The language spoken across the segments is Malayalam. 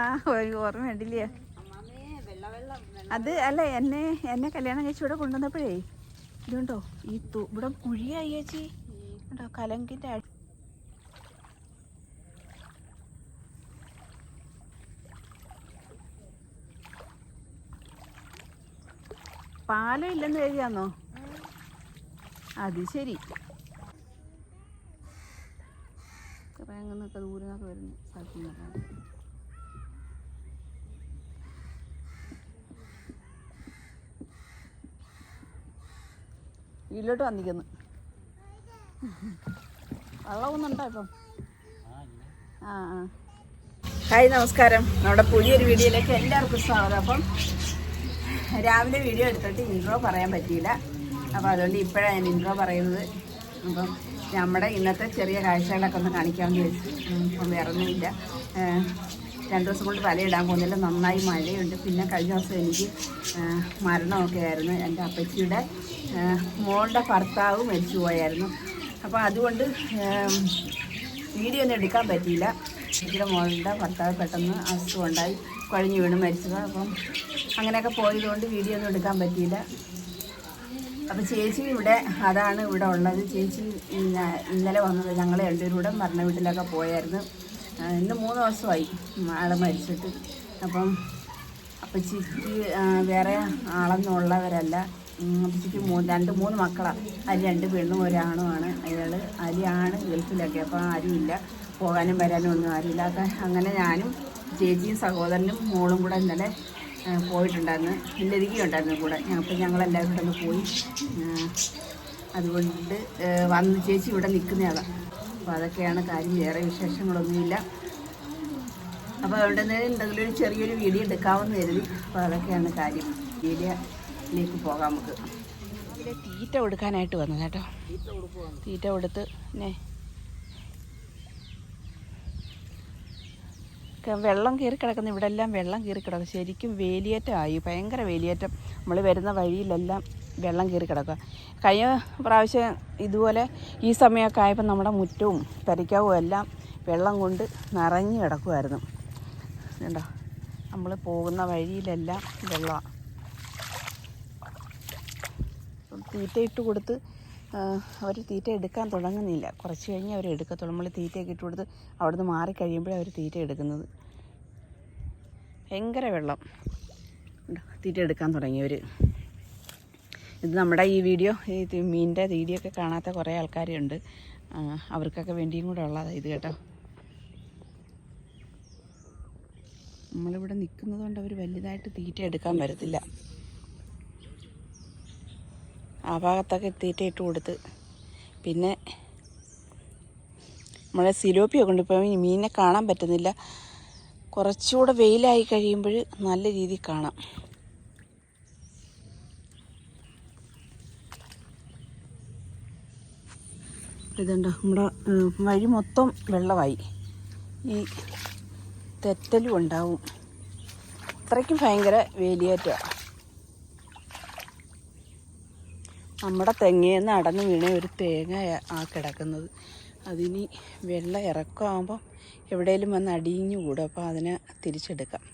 ആ ഒരു ഓർമ്മ ഉണ്ടില്ലേ? അത് അല്ല, എന്നെ കല്യാണം കഴിച്ചിവിടെ കൊണ്ടുവന്നപ്പോഴേ ഇതുണ്ടോ ഈ ഇവിടെ കുഴിയായി ചേച്ചി ഉണ്ടോ കലങ്കിൻ്റെ പാലം ഇല്ലെന്ന് എഴുതിയാന്നോ? അത് ശരി. കുറേങ്ങന്നൊക്കെ ദൂരെ നിന്നൊക്കെ വരുന്നു സ്ഥലത്തു നിന്നൊക്കെ. വീട്ടിലോട്ട് വന്നിരിക്കുന്നു. വെള്ളമൊന്നുണ്ടോ ഇപ്പം? ആ ആ. ഹായ്, നമസ്കാരം. നമ്മുടെ പുതിയൊരു വീഡിയോയിലേക്ക് എല്ലാവർക്കും സ്വാഗതം. അപ്പം രാവിലെ വീഡിയോ എടുത്തിട്ട് ഇൻട്രോ പറയാൻ പറ്റിയില്ല. അപ്പോൾ അതുകൊണ്ട് ഇപ്പോഴാണ് ഞാൻ ഇൻട്രോ പറയുന്നത്. അപ്പം നമ്മുടെ ഇന്നത്തെ ചെറിയ കാഴ്ചകളൊക്കെ ഒന്ന് കാണിക്കാമെന്ന് വെച്ചു. അപ്പം വേറെ ഒന്നുമില്ല. 2 ദിവസം കൊണ്ട് വലയിടാൻ പോകുന്നില്ല, നന്നായി മഴയുണ്ട്. പിന്നെ കഴിഞ്ഞ ദിവസം എനിക്ക് മരണമൊക്കെ ആയിരുന്നു. എൻ്റെ അപ്പച്ചിയുടെ മോളുടെ ഭർത്താവ് മരിച്ചു പോയായിരുന്നു. അപ്പോൾ അതുകൊണ്ട് വീഡിയോ ഒന്നും എടുക്കാൻ പറ്റിയില്ല. ചേച്ചിയുടെ മോളുടെ ഭർത്താവ് പെട്ടെന്ന് അസുഖം ഉണ്ടായി, കുഴഞ്ഞു വീണ് മരിച്ചത്. അപ്പം അങ്ങനെയൊക്കെ പോയതുകൊണ്ട് വീഡിയോ ഒന്നും എടുക്കാൻ പറ്റിയില്ല. അപ്പോൾ ചേച്ചി അതാണ് ഇവിടെ ഉള്ളത്. ചേച്ചി ഇന്നലെ വന്നത്. ഞങ്ങൾ രണ്ടുപേരും കൂടെ മരണ വീട്ടിലൊക്കെ പോയായിരുന്നു. ഇന്ന് 3 ദിവസമായി ആളെ മരിച്ചിട്ട്. അപ്പം അപ്പച്ചിക്ക് വേറെ ആളൊന്നും ഉള്ളവരല്ല. അപ്പച്ചിക്ക് 2-3 മക്കളാണ്. അതിൽ 2 പെണ്ണും 1 ആണുമാണ്. അലിയാണ് ഗൾഫിലൊക്കെ. അപ്പോൾ ആരുമില്ല, പോകാനും വരാനും ഒന്നും ആരുമില്ല. അപ്പം അങ്ങനെ ഞാനും ചേച്ചിയും സഹോദരനും മോളും കൂടെ ഇന്നലെ പോയിട്ടുണ്ടായിരുന്നു. ലതികയുണ്ടായിരുന്നു കൂടെ. അപ്പം ഞങ്ങളെല്ലാവരും കൂടെ ഒന്ന് പോയി. അതുകൊണ്ട് വന്ന് ചേച്ചി ഇവിടെ നിൽക്കുന്നതാണ്. അപ്പോൾ അതൊക്കെയാണ് കാര്യം. വേറെ വിശേഷങ്ങളൊന്നുമില്ല. അപ്പോൾ അവിടെ നിന്ന് എന്തെങ്കിലും ഒരു ചെറിയൊരു വീഡിയോ എടുക്കാമെന്ന് കരുതി. അപ്പോൾ അതൊക്കെയാണ് കാര്യം. വീഡിയോയിലേക്ക് പോകാം നമുക്ക്. ഇതിലെ തീറ്റ കൊടുക്കാനായിട്ട് വന്നത് കേട്ടോ. തീറ്റ കൊടുത്ത് പിന്നെ വെള്ളം കയറി കിടക്കുന്ന ഇവിടെ എല്ലാം വെള്ളം കയറി കിടക്കും. ശരിക്കും വേലിയേറ്റമായി, ഭയങ്കര വേലിയേറ്റം. നമ്മൾ വരുന്ന വഴിയിലെല്ലാം വെള്ളം കയറി കിടക്കുക. കഴിഞ്ഞ പ്രാവശ്യം ഇതുപോലെ ഈ സമയമൊക്കെ ആയപ്പോൾ നമ്മുടെ മുറ്റവും പെരയ്ക്കാവും എല്ലാം വെള്ളം കൊണ്ട് നിറഞ്ഞു കിടക്കുമായിരുന്നു. കണ്ടോ, നമ്മൾ പോകുന്ന വഴിയിലെല്ലാം വെള്ളമാണ്. തീറ്റ ഇട്ട് കൊടുത്ത് അവർ തീറ്റ എടുക്കാൻ തുടങ്ങുന്നില്ല. കുറച്ച് കഴിഞ്ഞ് അവർ എടുക്കത്തുള്ളൂ. നമ്മൾ തീറ്റയൊക്കെ ഇട്ട് കൊടുത്ത് അവിടുന്ന് മാറിക്കഴിയുമ്പോഴേ അവർ തീറ്റ എടുക്കുന്നത്. ഭയങ്കര വെള്ളം. തീറ്റ എടുക്കാൻ തുടങ്ങിയവർ. ഇത് നമ്മുടെ ഈ വീഡിയോ, ഈ മീനിൻ്റെ വീഡിയോ ഒക്കെ കാണാത്ത കുറേ ആൾക്കാരുണ്ട്. അവർക്കൊക്കെ വേണ്ടിയും കൂടെ ഉള്ളതാണ് ഇത് കേട്ടോ. നമ്മളിവിടെ നിൽക്കുന്നത് കൊണ്ട് അവർ വലുതായിട്ട് തീറ്റ എടുക്കാൻ വരത്തില്ല. ആ ഭാഗത്തൊക്കെ തീറ്റ ഇട്ട് കൊടുത്ത് പിന്നെ നമ്മളെ സിലോപ്പിയൊക്കെ ഉണ്ട്. ഇപ്പം ഈ മീനിനെ കാണാൻ പറ്റുന്നില്ല. കുറച്ചുകൂടെ വെയിലായി കഴിയുമ്പോൾ നല്ല രീതിയിൽ കാണാം. ഇതുണ്ടോ, നമ്മുടെ വഴി മൊത്തം വെള്ളമായി. ഈ തെറ്റലും ഉണ്ടാവും. അത്രയ്ക്കും ഭയങ്കര വേലിയേറ്റമാണ്. നമ്മുടെ തെങ്ങേന്ന് അടന്ന് വീണ ഒരു തേങ്ങ കിടക്കുന്നത്. അതിനി വെള്ളം ഇറക്കമാകുമ്പോൾ എവിടെയെങ്കിലും വന്ന് അടിഞ്ഞു കൂടും. അപ്പോൾ അതിനെ തിരിച്ചെടുക്കാം.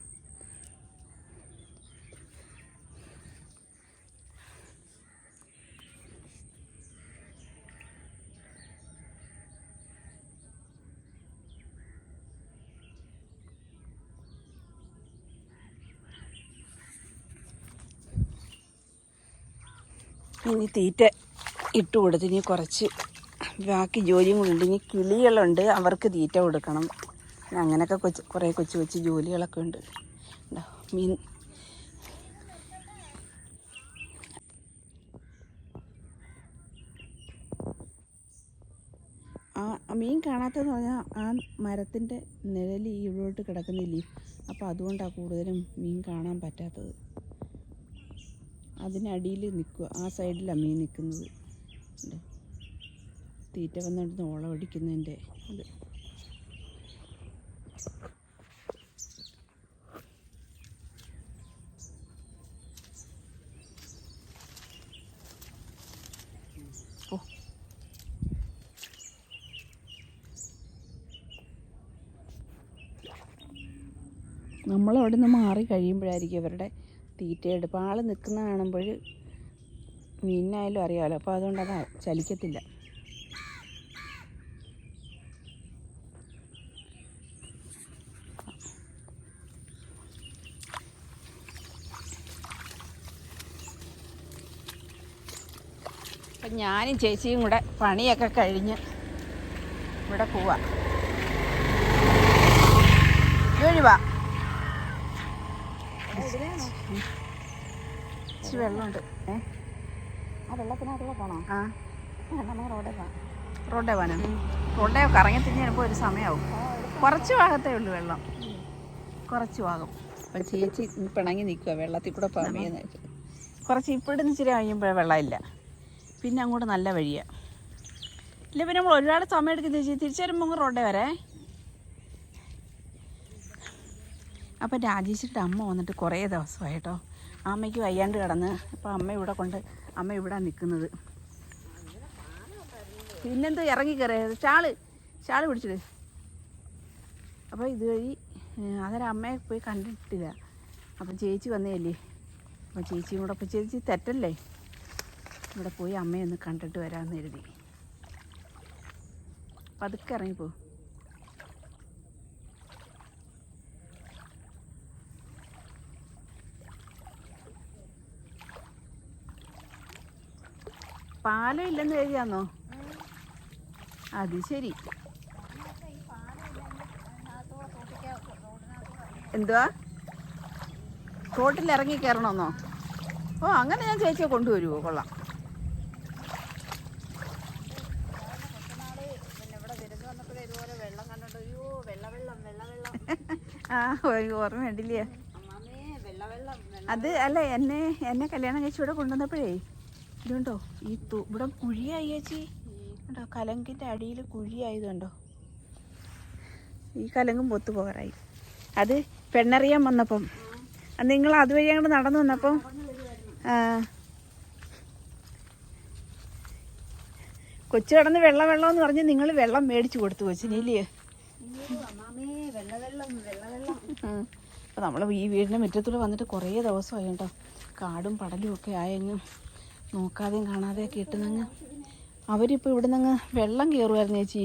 ഇനി തീറ്റ ഇട്ട് കൊടുത്ത് ഇനി കുറച്ച് ബാക്കി ജോലിയും കൂടെ. ഇനി കിളികളുണ്ട്, അവർക്ക് തീറ്റ കൊടുക്കണം. അങ്ങനെയൊക്കെ കുറേ കൊച്ചു ജോലികളൊക്കെ ഉണ്ട്. മീൻ മീൻ കാണാത്തതെന്ന് പറഞ്ഞാൽ ആ മരത്തിൻ്റെ നിഴൽ ഇവിടോട്ട് കിടക്കുന്നില്ലേ. അപ്പോൾ അതുകൊണ്ടാണ് കൂടുതലും മീൻ കാണാൻ പറ്റാത്തത്. അതിനടിയിൽ നിൽക്കുക, ആ സൈഡിലാണ് മീൻ നിൽക്കുന്നത്. തീറ്റ വന്നിട്ട് ഓളം അടിക്കുന്നതിൻ്റെ ഇത്. ഓ, നമ്മളവിടെ നിന്ന് മാറി കഴിയുമ്പോഴായിരിക്കും അവരുടെ തീറ്റയെടുപ്പ്. ആൾ നിൽക്കുന്ന കാണുമ്പോൾ മീനിനായാലും അറിയാമല്ലോ, അപ്പോൾ അതുകൊണ്ട് അത് ചലിക്കത്തില്ല. അപ്പം ഞാനും ചേച്ചിയും കൂടെ പണിയൊക്കെ കഴിഞ്ഞ് ഇവിടെ പോവാം. ഒഴിവാ ഇച്ചിരി വെള്ളമുണ്ട്. ആ വെള്ളത്തിനകത്തൂടെ പോകണോ? ആ, നമ്മൾ റോഡേ പോകാം. റോഡേ പോകാനോ? റോഡേ കറങ്ങി തിരിഞ്ഞപ്പോൾ ഒരു സമയമാവും. കുറച്ച് ഭാഗത്തേ ഉള്ളൂ വെള്ളം, കുറച്ച് ഭാഗം. അപ്പം ചേച്ചി പിണങ്ങി നിൽക്കുക വെള്ളത്തിൽ കൂടെ പോകാമെന്ന്. കുറച്ച് ഇപ്പോഴും ഇച്ചിരി കഴിയുമ്പോൾ വെള്ളമില്ല, പിന്നെ അങ്ങോട്ട് നല്ല വഴിയാണ്. ഇല്ല പിന്നെ നമ്മൾ ഒരുപാട് സമയം എടുക്കും ചേച്ചി. തിരിച്ചു വരുമ്പോൾ റോഡേ വരെ. അപ്പം രാജേഷിൻ്റെ അമ്മ വന്നിട്ട് കുറേ ദിവസമായി കേട്ടോ. അമ്മയ്ക്ക് വയ്യാണ്ട് കിടന്ന്. അപ്പോൾ അമ്മ ഇവിടെ നിൽക്കുന്നത്. പിന്നെന്ത് ഇറങ്ങി കയറിയത് ഷാള് പിടിച്ചിട്ട്. അപ്പോൾ ഇതുവഴി അന്നേരം അമ്മയെ പോയി കണ്ടിട്ടില്ല. അപ്പം ചേച്ചി വന്നേല്ലേ, അപ്പം ചേച്ചിയും കൂടെ അപ്പോൾ ചേച്ചി തെറ്റല്ലേ, ഇവിടെ പോയി അമ്മയൊന്ന് കണ്ടിട്ട് വരാമെന്ന് കരുതി. പതുക്കെ ഇറങ്ങിപ്പോ. പാലം ഇല്ലെന്ന് കരുതിയാന്നോ? അത് ശരി. എന്തുവാ, തോട്ടിൽ ഇറങ്ങി കയറണമെന്നോ? ഓ അങ്ങനെ ഞാൻ ചേച്ചിയെ കൊണ്ടുവരുമോ? കൊള്ളാം. ആ ഓർമ്മയുണ്ടില്ലേ? അത് അല്ല, എന്നെ കല്യാണം കഴിച്ച് ഇവിടെ കൊണ്ടുവന്നപ്പോഴേ ഇതുണ്ടോ ഈ ഇവിടെ കുഴിയായി ചേച്ചി. ഉണ്ടോ കലങ്കിൻ്റെ അടിയിൽ കുഴിയായതുണ്ടോ? ഈ കലങ്കും പൊത്തു പോകാറായി. അത് പെണ്ണറിയാൻ വന്നപ്പം നിങ്ങൾ അതുവഴി അങ്ങോട്ട് നടന്നു വന്നപ്പം കൊച്ചു കിടന്ന് വെള്ളം എന്ന് പറഞ്ഞ് നിങ്ങൾ വെള്ളം മേടിച്ചു കൊടുത്തു കൊച്ചിനില്ലേ? അപ്പം നമ്മൾ ഈ വീടിൻ്റെ മുറ്റത്തൂടെ വന്നിട്ട് കുറേ ദിവസമായി കേട്ടോ. കാടും പടലും ഒക്കെ ആയങ്ങ് നോക്കാതെയും കാണാതെയൊക്കെ ഇട്ടുന്നങ്ങ് അവരിപ്പോൾ ഇവിടെ നിന്ന് വെള്ളം കയറുമായിരുന്നു ചേച്ചി.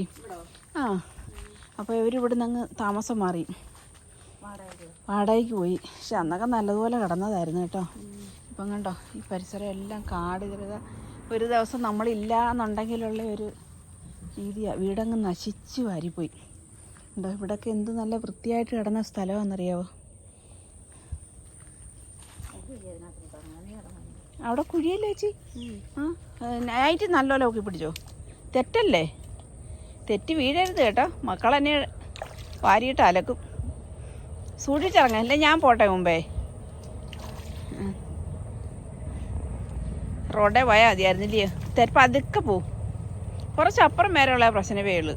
ആ, അപ്പോൾ ഇവരിവിടെ നിന്ന് താമസം മാറി, വാടകയ്ക്ക് പോയി. പക്ഷെ അന്നൊക്കെ നല്ലതുപോലെ കിടന്നതായിരുന്നു കേട്ടോ. ഇപ്പം കണ്ടോ ഈ പരിസരം എല്ലാം കാട് കയറുക. ഒരു ദിവസം നമ്മളില്ല എന്നുണ്ടെങ്കിലുള്ള ഒരു രീതിയാണ്. വീടങ്ങ് നശിച്ച് വാരിപ്പോയി. ഉണ്ടോ ഇവിടെയൊക്കെ എന്ത് നല്ല വൃത്തിയായിട്ട് കിടന്ന സ്ഥലമാണെന്നറിയാവോ? അവിടെ കുഴിയല്ലേ ചേച്ചി? നൈറ്റ് നല്ലോണം നോക്കി പിടിച്ചോ. തെറ്റല്ലേ, തെറ്റി വീഴരുത് കേട്ടോ. മക്കളെന്നെ വാരിയിട്ട് അലക്കും. സൂക്ഷിച്ചിറങ്ങാം, അല്ലേ ഞാൻ പോട്ടെ മുമ്പേ. റോഡേ പോയാൽ മതിയായിരുന്നില്ലേ? തെരപ്പം അതൊക്കെ പോവും. കുറച്ചപ്പുറം വരെയുള്ള പ്രശ്നമേ ഉള്ളൂ.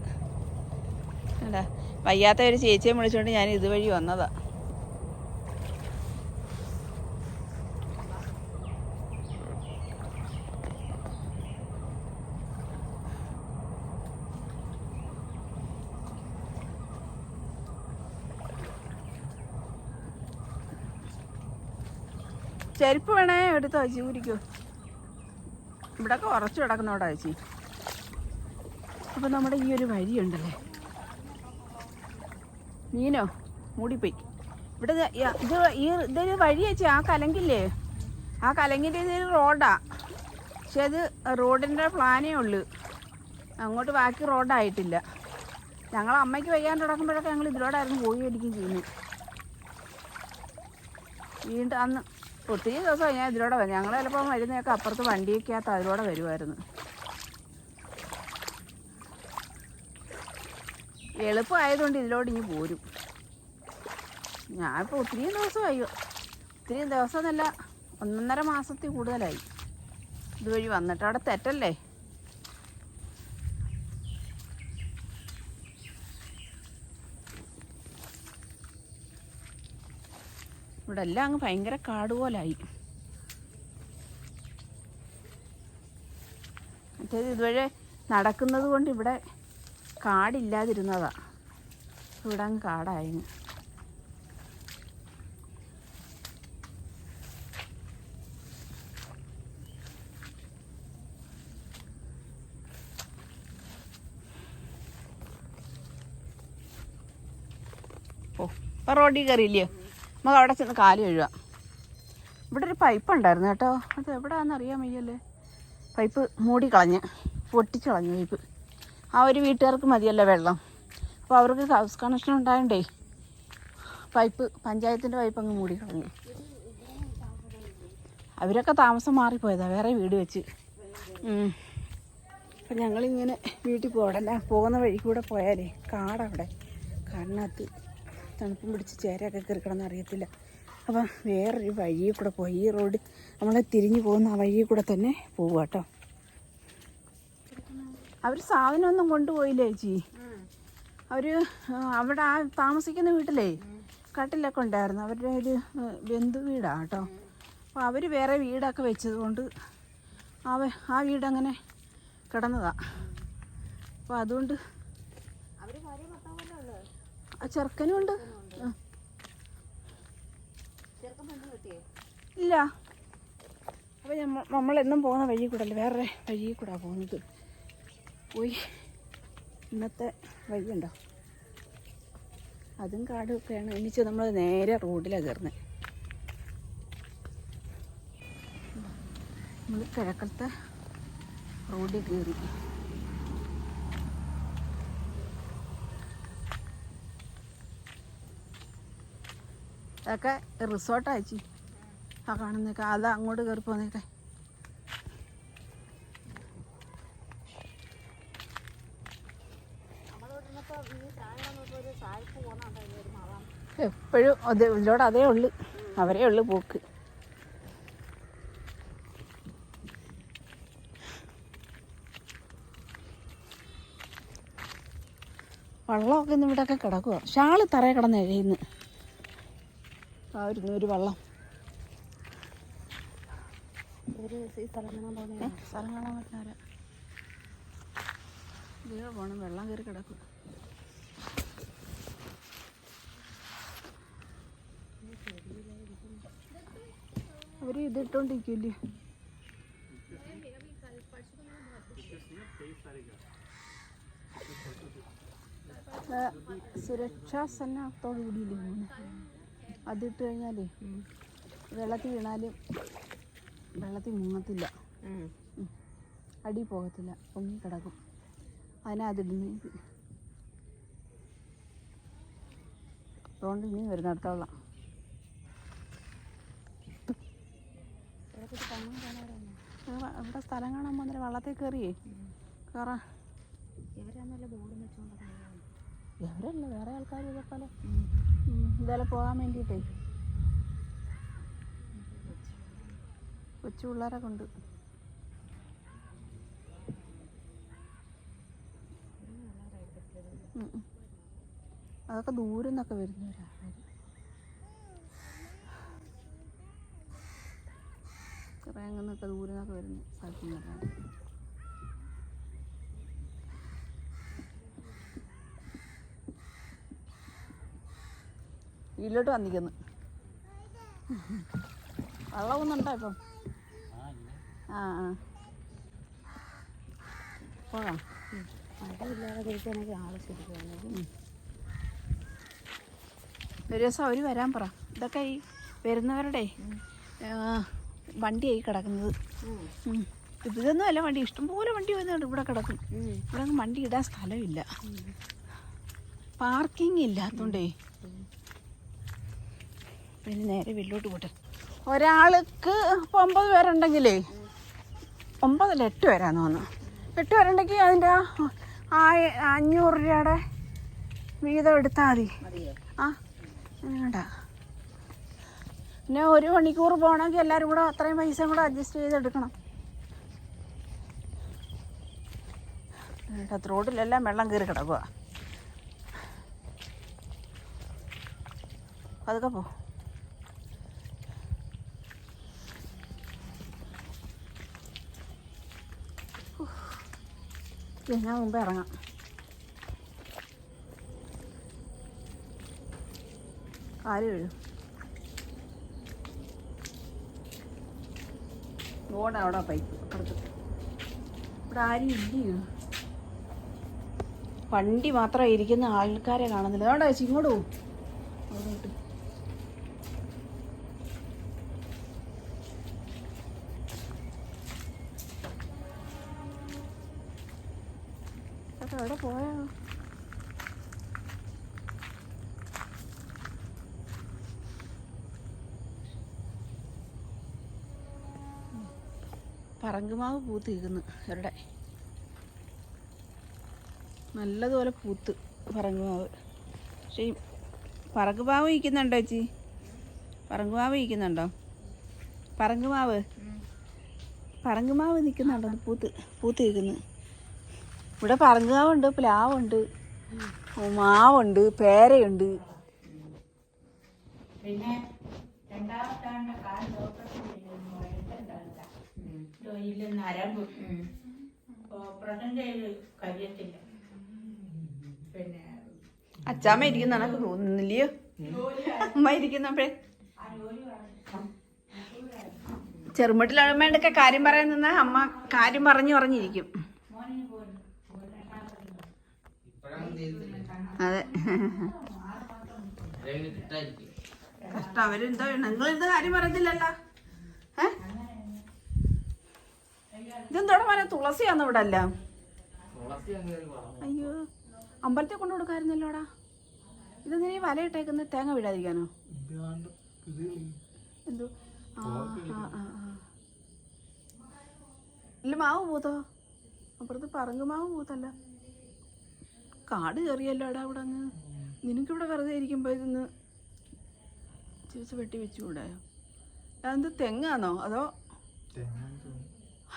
എന്താ വയ്യാത്ത ഒരു ചേച്ചിയെ വിളിച്ചുകൊണ്ട് ഞാൻ ഇതുവഴി വന്നതാ. ചെരുപ്പ് വേണേ എടുത്തോ ചേച്ചി, ഊരിക്കോ. ഇവിടെയൊക്കെ ഉറച്ചു കിടക്കുന്നോടാ ചേച്ചി. അപ്പം നമ്മുടെ ഈ ഒരു വഴിയുണ്ടല്ലേ, മീനോ മൂടിപ്പോയി. ഇവിടെ ഇതൊരു വഴി ചേച്ചി. ആ കലങ്കില്ലേ, ആ കലങ്കിൻ്റെ ഇതൊരു റോഡാ. പക്ഷെ അത് റോഡിൻ്റെ പ്ലാനേ ഉള്ളൂ, അങ്ങോട്ട് ബാക്കി റോഡായിട്ടില്ല. ഞങ്ങൾ അമ്മയ്ക്ക് വയ്യാണ്ട് കിടക്കുമ്പോഴൊക്കെ ഞങ്ങൾ ഇതിലൂടെയായിരുന്നു പോയി മേടിക്കുകയും ചെയ്യുന്നു. വീണ്ടും അന്ന് ഒത്തിരി ദിവസമായി ഞാൻ ഇതിലൂടെ വരും. ഞങ്ങൾ ചിലപ്പോൾ വരുന്നതൊക്കെ അപ്പുറത്ത് വണ്ടിയൊക്കെയകത്ത് അതിലൂടെ വരുമായിരുന്നു. എളുപ്പമായതുകൊണ്ട് ഇതിലോട്ട് ഇനി പോരും. ഞാനിപ്പോൾ ഒത്തിരി ദിവസമായി, ഒത്തിരി ദിവസം എന്നല്ല 1.5 മാസത്തിൽ കൂടുതലായി ഇതുവഴി വന്നിട്ട്. അവിടെ തെറ്റല്ലേ? ഇവിടെ എല്ലാം അങ്ങ് ഭയങ്കര കാട് പോലായി. മറ്റേത് ഇതുവഴി നടക്കുന്നത് കൊണ്ട് ഇവിടെ കാടില്ലാതിരുന്നതാ. ഇവിടെ അങ്ങ് കാടായിരുന്നു. ഓ ഇപ്പം റോഡിൽ കയറിയില്ലയോ? നമുക്ക് അവിടെ ചെന്ന് കാല് കഴുകാം. ഇവിടെ ഒരു പൈപ്പ് ഉണ്ടായിരുന്നു കേട്ടോ, അത് എവിടെയാണെന്ന് അറിയാൻ വയ്യല്ലേ. പൈപ്പ് മൂടിക്കളഞ്ഞ് പൊട്ടിച്ച് കളഞ്ഞു പൈപ്പ്. ആ ഒരു വീട്ടുകാർക്ക് മതിയല്ലോ വെള്ളം. അപ്പോൾ അവർക്ക് ഹൗസ് കണക്ഷൻ ഉണ്ടായതുകൊണ്ടേ പൈപ്പ്, പഞ്ചായത്തിൻ്റെ പൈപ്പ് അങ്ങ് മൂടിക്കളഞ്ഞു. അവരൊക്കെ താമസം മാറിപ്പോയതാണ്, വേറെ വീട് വെച്ച്. അപ്പം ഞങ്ങളിങ്ങനെ വീട്ടിൽ പോകണ്ട, പോകുന്ന വഴി കൂടെ പോയാലേ കാടവിടെ, കാടിനകത്ത് തണുപ്പും പിടിച്ച് ചേരയൊക്കെ കയറിക്കിടന്ന് അറിയത്തില്ല. അപ്പം വേറൊരു വഴിയിൽ കൂടെ പോയി, ഈ റോഡ് നമ്മൾ തിരിഞ്ഞു പോകുന്ന ആ വഴിയിൽ കൂടെ തന്നെ പോവുക കേട്ടോ. അവർ സാധനമൊന്നും കൊണ്ടുപോയില്ലേ ചേച്ചി? അവർ അവിടെ ആ താമസിക്കുന്ന വീട്ടിലേ കട്ടിലൊക്കെ ഉണ്ടായിരുന്നു, അവരുടെ ഒരു ബന്ധു വീടാണ് കേട്ടോ. അപ്പോൾ അവർ വേറെ വീടൊക്കെ വെച്ചതുകൊണ്ട് ആ വീടങ്ങനെ കിടന്നതാണ്. അപ്പോൾ അതുകൊണ്ട് ആ ചെറുക്കനും ഉണ്ട്. ഇല്ല, അപ്പോൾ നമ്മളെന്നും പോകുന്ന വഴി കൂടെ അല്ല, വേറെ വഴി കൂടെ പോകുന്നത്. പോയി ഇന്നത്തെ വഴിയുണ്ടോ, അതും കാടുമൊക്കെയാണ്. എണീച്ച് നമ്മൾ നേരെ റോഡിലാണ് കയറുന്നത്. നമ്മൾ കിഴക്കത്തെ റോഡിൽ കയറി. അതൊക്കെ റിസോർട്ടാ ചേച്ചി, ആ കാണുന്നേക്കെ. അതാ അങ്ങോട്ട് കയറി പോന്നേക്കെ. എപ്പോഴും ഇതിലൂടെ അതേ ഉള്ളു, അവരേ ഉള്ളു പോക്ക്. വള്ളമൊക്കെ ഇന്ന് ഇവിടെയൊക്കെ കിടക്കുക. ഷാള് തറയെ കിടന്ന് എഴയുന്നു. ഒരു വള്ളം സ്ഥലം കാണാൻ പറ്റാര ഇതിൽ പോകണം. വെള്ളം കയറി കിടക്കും. അവർ ഇതിട്ടോണ്ടിരിക്കില്ലേ. സുരക്ഷാ സന്നാഹത്തോടു കൂടിയില്ലേ പോകുന്നത്. അതിട്ട് കഴിഞ്ഞാലേ വെള്ളത്തിൽ വീണാലും വെള്ളത്തിൽ മുങ്ങത്തില്ല, അടി പോകത്തില്ല, പൊങ്ങി കിടക്കും. അതിനകത്തിടുന്ന അതുകൊണ്ട് ഇനി വരുന്നിടത്തോളം ഇവിടെ സ്ഥലം കാണാൻ പോകുന്നേരം വള്ളത്തിൽ കയറിയേ കയറാം. ഇവരല്ല, വേറെ ആൾക്കാർ ഇതേപോലെ എന്തായാലും പോകാൻ വേണ്ടിയിട്ടേ കൊച്ചു പിള്ളേരൊക്കെ ഉണ്ട്. അതൊക്കെ ദൂരം നിന്നൊക്കെ വരുന്നവരാ. ചിറയങ്ങന്നൊക്കെ ദൂരം നിന്നൊക്കെ വരുന്ന സ്ഥലത്ത് നിന്നൊക്കെ. വീട്ടിലോട്ട് വന്നിരിക്കുന്നു. വെള്ളമൊന്നുണ്ടോ ഇപ്പം? ആ പോകാം. മഴയില്ലാതെ കഴിക്കാനൊക്കെ ആവശ്യമില്ല. ഒരു ദിവസം അവർ വരാൻ പറ. ഇതൊക്കെ ഈ വരുന്നവരുടെ വണ്ടിയായി കിടക്കുന്നത്. ഇതൊന്നും അല്ല വണ്ടി, ഇഷ്ടംപോലെ വണ്ടി വരുന്നുണ്ട് ഇവിടെ കിടക്കും. ഇവിടെ വണ്ടി ഇടാൻ സ്ഥലമില്ല, പാർക്കിംഗ് ഇല്ലാത്തതുകൊണ്ടേ. പിന്നെ നേരെ വീട്ടിലോട്ട് പോട്ടെ. ഒരാൾക്ക് ഇപ്പോൾ 9 പേരുണ്ടെങ്കിലേ 9 അല്ല 8 പേരാന്ന് തോന്നുന്നു. 8 പേരുണ്ടെങ്കിൽ അതിൻ്റെ 500 രൂപയുടെ വീതം എടുത്താൽ മതി. ആ വേണ്ട, പിന്നെ 1 മണിക്കൂർ പോകണമെങ്കിൽ എല്ലാവരും കൂടെ അത്രയും പൈസ കൂടെ അഡ്ജസ്റ്റ് ചെയ്തെടുക്കണം. റോഡിലെല്ലാം വെള്ളം കയറി കിടക്കുക. അതൊക്കെ പോ. ഞാൻ മുമ്പേ ഇറങ്ങാം. കാല് വീഴും. റോഡ് അവിടെ പൈപ്പ് അപ്പുറത്ത്. ഇവിടെ ആരും ഇല്ലയോ? വണ്ടി മാത്രം ഇരിക്കുന്ന ആൾക്കാരെ കാണുന്നില്ല. അതുകൊണ്ടാ ചേച്ചി ഇങ്ങോട്ട് പോകും. അവിടെ എവിടെ പോയോ? പറങ്കുമാവ് പൂത്ത് നിൽക്കുന്നു എവിടെ, നല്ലതുപോലെ പൂത്ത് പറങ്കുമാവ്. പക്ഷേ ഈ പറങ്കുമാവ് ഇരിക്കുന്നുണ്ടോ ചേച്ചി? പറങ്കുമാവ് ഇരിക്കുന്നുണ്ടോ? പറങ്കുമാവ് നിൽക്കുന്നുണ്ടോ? പൂത്ത് നിൽക്കുന്നു. ഇവിടെ പറങ്കുമാവുണ്ട്, പ്ലാവുണ്ട്, മാവുണ്ട്, പേരയുണ്ട്. പിന്നെ നരമ്പ് ഓപ്പറേഷൻ ചെയ്ത് കഴിയത്തില്ല. പിന്നെ അച്ചാമ്മ ഇരിക്കുന്ന കണക്ക് തോന്നുന്നില്ലയോ? അമ്മ ഇരിക്കുന്നപ്പോഴേ ചെറുമട്ടിലമ്മയുടെയൊക്കെ കാര്യം പറയാൻ നിന്നാ അമ്മ കാര്യം പറഞ്ഞിരിക്കും. അതെ, കഷ്ടം. അവരെന്താ നിങ്ങളിരുന്ന കാര്യം പറയത്തില്ലല്ലോ. ഇതെന്തോടെ പറയാ? തുളസിയാന്ന് ഇവിടെ അല്ല. അയ്യോ, അമ്പലത്തിൽ കൊണ്ടു കൊടുക്കായിരുന്നല്ലോടാ. ഇതെന്തിനാ ഈ വല ഇട്ടേക്കുന്ന? തേങ്ങ വീഴാതിരിക്കാനോ? എന്തോ ഇല്ല, മാവ് പൂത്തോ? അപ്പുറത്ത് പറങ്കുമാവ് പൂത്തല്ല. കാട് കയറിയല്ലോടാ അവിടെ അങ്ങ്. നിനക്കിവിടെ വെറുതെ ഇരിക്കുമ്പോൾ ഇതൊന്ന് ചിരിച്ച് വെട്ടി വെച്ചുകൂടായോ? അതെന്ത് തെങ്ങാന്നോ അതോ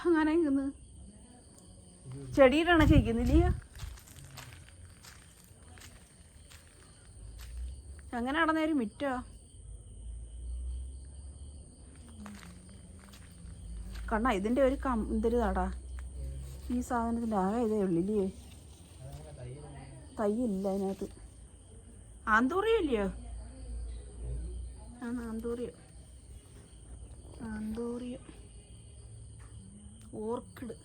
അങ്ങനെ ഇരിക്കുന്നു? ചെടിയുടെ കണക്ക് ഇരിക്കുന്നില്ലയോ? അങ്ങനെ നടന്നേരും മിറ്റോ? കണ്ണ ഇതിൻ്റെ ഒരു എന്തൊരു താടാ ഈ സാധനത്തിൻ്റെ ആകെ ഇതേ ഉള്ളില്ലേ? തയ്യില്ല അതിനകത്ത്. ആന്തൂറിയോ ഇല്ലയോ? ആന്തൂറിയോ ഓർക്കിഡ്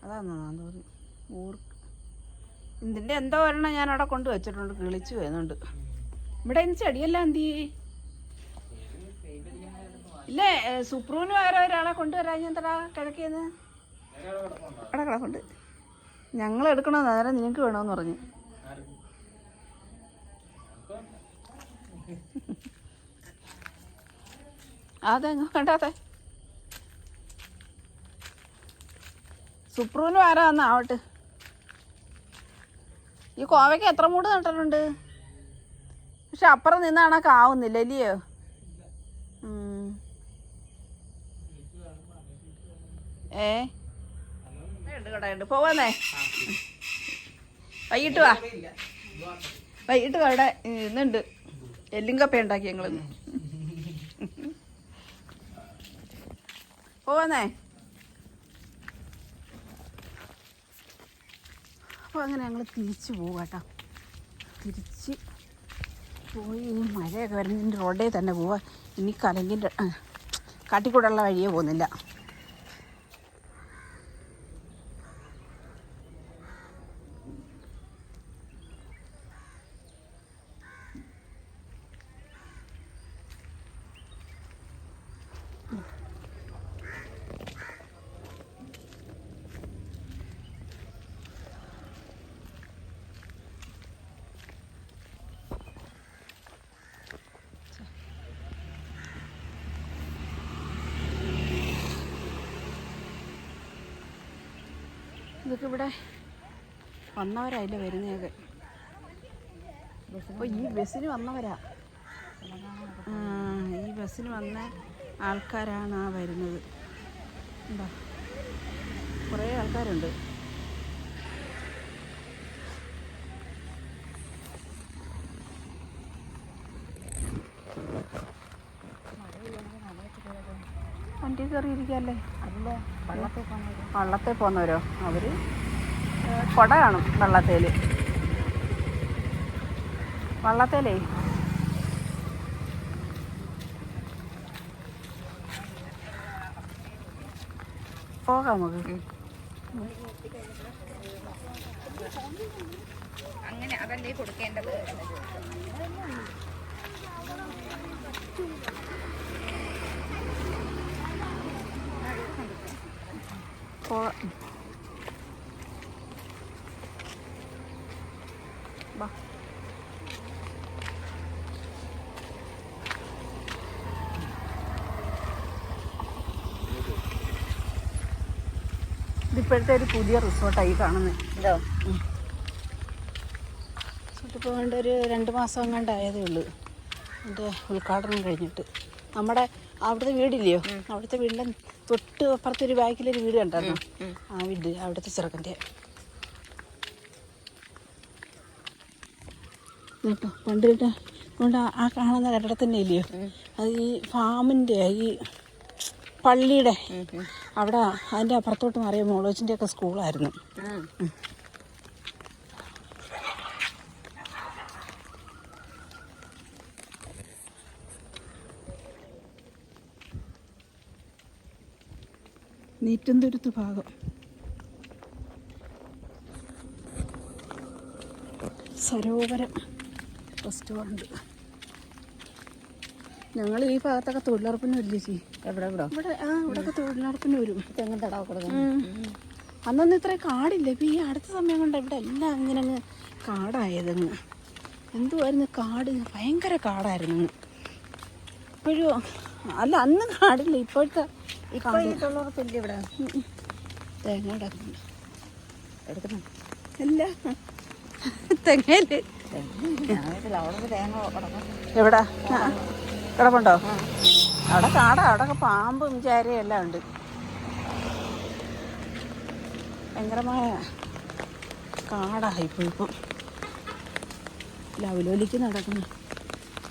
അതാണോ? ആന്തൂറി ഓർക്ക്. ഇതിൻ്റെ എന്തോ ഒരെണ്ണം ഞാൻ അവിടെ കൊണ്ട് വെച്ചിട്ടുണ്ട്, കിളിച്ചു വരുന്നുണ്ട്. ഇവിടെ ഇന്ന് ചെടിയെല്ലാം എന്ത് ചെയ്യേ? ഇല്ലേ, സുപ്രൂന് വേറെ ഒരാളെ കൊണ്ടുവരാൻ എന്താ കിഴക്കേന്ന് അവിടെ കിടക്കുണ്ട്. ഞങ്ങൾ എടുക്കണമെന്ന് നേരം നിനക്ക് വേണമെന്ന് പറഞ്ഞു. അതെങ്ങ വേണ്ടാത്തെ സുപ്രൂന് ആരാന്ന് ആവട്ടെ. ഈ കോവയ്ക്ക് എത്ര മൂട് നട്ടിട്ടുണ്ട്, പക്ഷെ അപ്പുറം നിന്നാണൊക്കെ ആവുന്നില്ല അല്ലയോ? കടയുണ്ട്, പോവാന്നേ. വൈകിട്ട് വാ അവിടെ ഇന്നുണ്ട് എല്ലും കപ്പ ഉണ്ടാക്കി ഞങ്ങൾ. പോവാന്നേ. അപ്പോൾ അങ്ങനെ ഞങ്ങൾ തിരിച്ച് പോവാട്ടോ. തിരിച്ച് പോയി മഴയൊക്കെ വരുന്നതിൻ്റെ റോഡേ തന്നെ പോവാ. ഇനി കലങ്കിൻ്റെ കാട്ടിക്കൂടെയുള്ള വഴിയേ പോകുന്നില്ല. ഇതൊക്കെ ഇവിടെ വന്നവരായില്ല വരുന്നതൊക്കെ. അപ്പോൾ ഈ ബസ്സിന് വന്നവരാ, ഈ ബസ്സിന് വന്ന ആൾക്കാരാണ് ആ വരുന്നത്. എന്താ കുറേ ആൾക്കാരുണ്ട്. വണ്ടി കയറിയിരിക്കല്ലേ? അതിലെ വള്ളത്തിൽ പോകുന്നവരോ? അവർ കുട കാണും വള്ളത്തേലേ. പോകാം നമുക്ക്. അങ്ങനെ അതല്ലേ കൊടുക്കേണ്ടത്. ഇതിപ്പോഴത്തെ ഒരു പുതിയ റിസോർട്ടായി കാണുന്നത്. ഇതോ റിസോർട്ട് വേണ്ട ഒരു 2 മാസം എങ്ങാണ്ടായതേ ഉള്ളൂ എൻ്റെ ഉദ്ഘാടനം കഴിഞ്ഞിട്ട്. നമ്മുടെ അവിടുത്തെ വീടില്ലയോ, അവിടുത്തെ വീടിൻ്റെ തൊട്ട് അപ്പുറത്തൊരു ബാക്കിലൊരു വീട് കണ്ടായിരുന്നു. ആ വീട് അവിടുത്തെ ചെറുക്കൻ്റെ കേട്ടോ. പണ്ട് കേട്ടോ കൊണ്ട് ആ കാണുന്ന കെട്ടിടം തന്നെ ഇല്ലയോ, അത് ഈ ഫാമിൻ്റെ ഈ പള്ളിയുടെ അവിടെ അതിൻ്റെ അപ്പുറത്തോട്ട് മാറിയ മോളോച്ചിൻ്റെ ഒക്കെ സ്കൂളായിരുന്നു. നീറ്റന്തുരുത്ത് ഭാഗം സരോവരം റെസ്റ്റോറൻറ്റ്. ഞങ്ങൾ ഈ ഭാഗത്തൊക്കെ തൊഴിലുറപ്പിന് വരില്ലേ ചേച്ചി? ഇവിടെ ഇവിടെയൊക്കെ തൊഴിലുറപ്പിന് വരും. തെങ്ങും തടാവ് കൊടുക്കണം. അന്നൊന്നും ഇത്ര കാടില്ല. ഇപ്പം ഈ അടുത്ത സമയം കൊണ്ട് ഇവിടെ എല്ലാം ഇങ്ങനെ അങ്ങ് കാടായതങ്ങ്. എന്തുമായിരുന്നു കാട്, ഭയങ്കര കാടായിരുന്നു. ഇപ്പോഴും അല്ല, അന്ന് കാടില്ല. ഇപ്പോഴത്തെ ഈ തൊഴിലുറപ്പില്ല ഇവിടെ. തേങ്ങ എടുക്കണം അല്ല തെങ്ങയില് എവിടാ കിടപ്പുണ്ടോ? അവിടെ കാടാ. അവിടെ പാമ്പും ചാരയും എല്ലാം ഉണ്ട്. ഭയങ്കരമായ കാടായിപ്പോയിപ്പം. ലവലോലിക്ക് നടക്കുന്നു.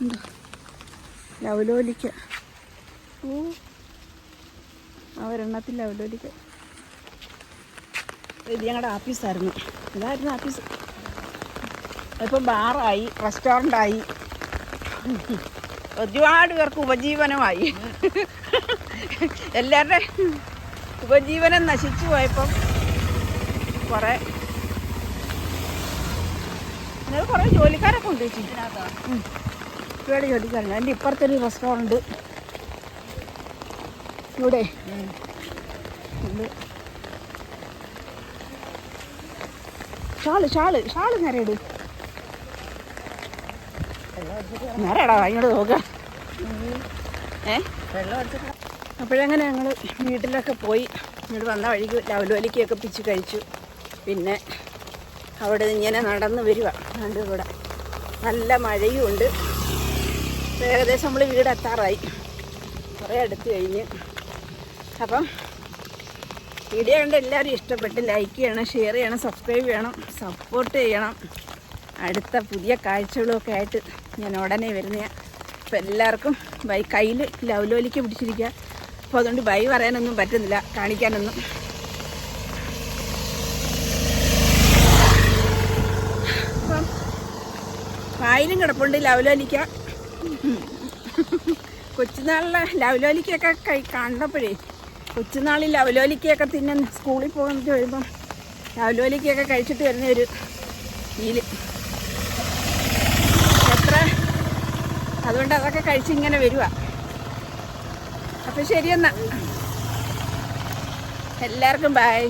ഉണ്ടോ ലവലോലിക്ക? ഓ ഒരെണ്ണത്തിൽ ലവലോലിക്ക. ഇത് ഞങ്ങളുടെ ആഫീസായിരുന്നു. ഇതായിരുന്നു ആഫീസ്. ഇപ്പം ബാറായി, റെസ്റ്റോറൻ്റായി, ഒരുപാട് പേർക്ക് ഉപജീവനമായി. എല്ലാവരുടെ ഉപജീവനം നശിച്ചു പോയപ്പം കുറേ ജോലിക്കാരൊക്കെ ഉണ്ട് ചേച്ചി. ഒരുപാട് ജോലിക്കാരുണ്ട്. അതിൻ്റെ ഇപ്പുറത്തൊരു റെസ്റ്റോറൻറ്റ് ഇവിടെ ഉണ്ട്. ഷാള് നേരെയിട്. നേരെടാ ഇങ്ങോട്ട് നോക്കുക. അപ്പോഴങ്ങനെ ഞങ്ങൾ വീട്ടിലൊക്കെ പോയി. ഇങ്ങോട്ട് വന്ന വഴിക്ക് ലവലോലിക്കൊക്കെ പിച്ച് കഴിച്ചു. പിന്നെ അവിടെ ഇങ്ങനെ നടന്ന് വരിക. കണ്ട് ഇവിടെ നല്ല മഴയും ഉണ്ട്. ഏകദേശം നമ്മൾ വീടെത്താറായി, കുറേ അടുത്ത് കഴിഞ്ഞ്. അപ്പം വീഡിയോ കണ്ട് എല്ലാവരും ഇഷ്ടപ്പെട്ട് ലൈക്ക് ചെയ്യണം, ഷെയർ ചെയ്യണം, സബ്സ്ക്രൈബ് ചെയ്യണം, സപ്പോർട്ട് ചെയ്യണം. അടുത്ത പുതിയ കാഴ്ചകളൊക്കെ ആയിട്ട് ഞാൻ ഉടനെ വരുന്നതാണ്. അപ്പോൾ എല്ലാവർക്കും ബൈ. കയ്യിൽ ലവലോലിക്ക് പിടിച്ചിരിക്കുക. അപ്പോൾ അതുകൊണ്ട് ബൈ പറയാനൊന്നും പറ്റുന്നില്ല, കാണിക്കാനൊന്നും. അപ്പം വായിലും കിടപ്പുണ്ട് ലവലോലിക്ക. കൊച്ചുനാളിലെ ലവലോലിക്കൊക്കെ കണ്ടപ്പോഴേ, കൊച്ചുനാളിൽ ലവലോലിക്കൊക്കെ തിന്നുന്ന സ്കൂളിൽ പോകുന്നിട്ട് വരുമ്പം ലവലോലിക്കൊക്കെ കഴിച്ചിട്ട് വരുന്ന ഒരു ഫീല് എത്ര. അതുകൊണ്ട് അതൊക്കെ കഴിച്ചിങ്ങനെ വരുക. അപ്പം ശരിയെന്നാ, എല്ലാവർക്കും ബൈ.